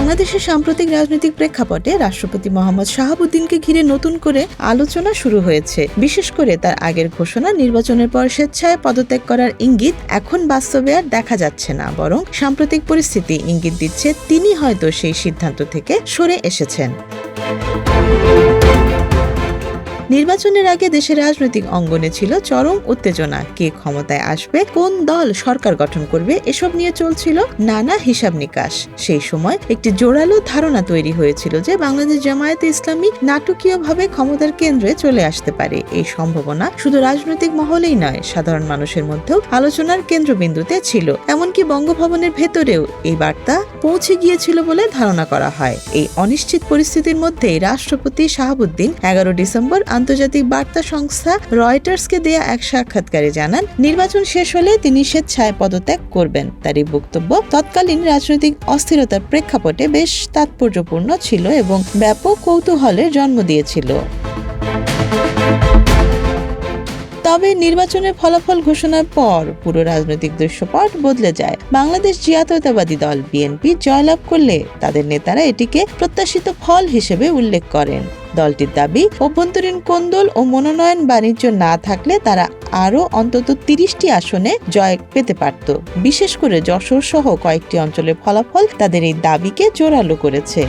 বাংলাদেশের সাম্প্রতিক রাজনৈতিক প্রেক্ষাপটে রাষ্ট্রপতি মোহাম্মদ শাহাবুদ্দিনকে ঘিরে নতুন করে আলোচনা শুরু হয়েছে। বিশেষ করে তার আগের ঘোষণা নির্বাচনের পর স্বেচ্ছায় পদত্যাগ করার ইঙ্গিত এখন বাস্তবে আর দেখা যাচ্ছে না, বরং সাম্প্রতিক পরিস্থিতি ইঙ্গিত দিচ্ছে তিনি হয়তো সেই সিদ্ধান্ত থেকে সরে এসেছেন। নির্বাচনের আগে দেশের রাজনৈতিক অঙ্গনে ছিল চরম উত্তেজনা। কে ক্ষমতায় আসবে, কোন দল সরকার গঠন করবে, এসব নিয়ে চলছিল নানা হিসাব নিকাশ। সেই সময় একটি জোরালো ধারণা তৈরি হয়েছিল যে বাংলাদেশ জামায়াতে ইসলামী নাটকীয়ভাবে ক্ষমতার কেন্দ্রে চলে আসতে পারে। এই সম্ভাবনা শুধু রাজনৈতিক মহলেই নয়, সাধারণ মানুষের মধ্যেও আলোচনার কেন্দ্রবিন্দুতে ছিল। এমনকি বঙ্গভবনের ভেতরেও এই বার্তা পৌঁছে গিয়েছিল বলে ধারণা করা হয়। এই অনিশ্চিত পরিস্থিতির মধ্যেই রাষ্ট্রপতি শাহাবুদ্দিন 11 ডিসেম্বর আন্তর্জাতিক বার্তা সংস্থা রয়টার্সকে দেয়া এক সাক্ষাৎকারে জানান, নির্বাচন শেষ হলে তিনি স্বেচ্ছায় পদত্যাগ করবেন। তার এই বক্তব্য তৎকালীন রাজনৈতিক অস্থিরতার প্রেক্ষাপটে বেশ তাৎপর্যপূর্ণ ছিল এবং ব্যাপক কৌতূহলের জন্ম দিয়েছিল। তবে নির্বাচনের ফলাফল ঘোষণার পর পুরো রাজনৈতিক দৃশ্যপট বদলে যায়। বাংলাদেশ জাতীয়তাবাদী দল বিএনপি জয়লাভ করলে তাদের নেতারা এটিকে প্রত্যাশিত ফল হিসেবে উল্লেখ করেন। দলটির দাবি, অভ্যন্তরীণ কোন্দল ও মনোনয়ন বাণিজ্য না থাকলে তারা আরও অন্তত 30টি আসনে জয় পেতে পারত। বিশেষ করে যশোর সহ কয়েকটি অঞ্চলের ফলাফল তাদের এই দাবিকে জোরালো করেছে।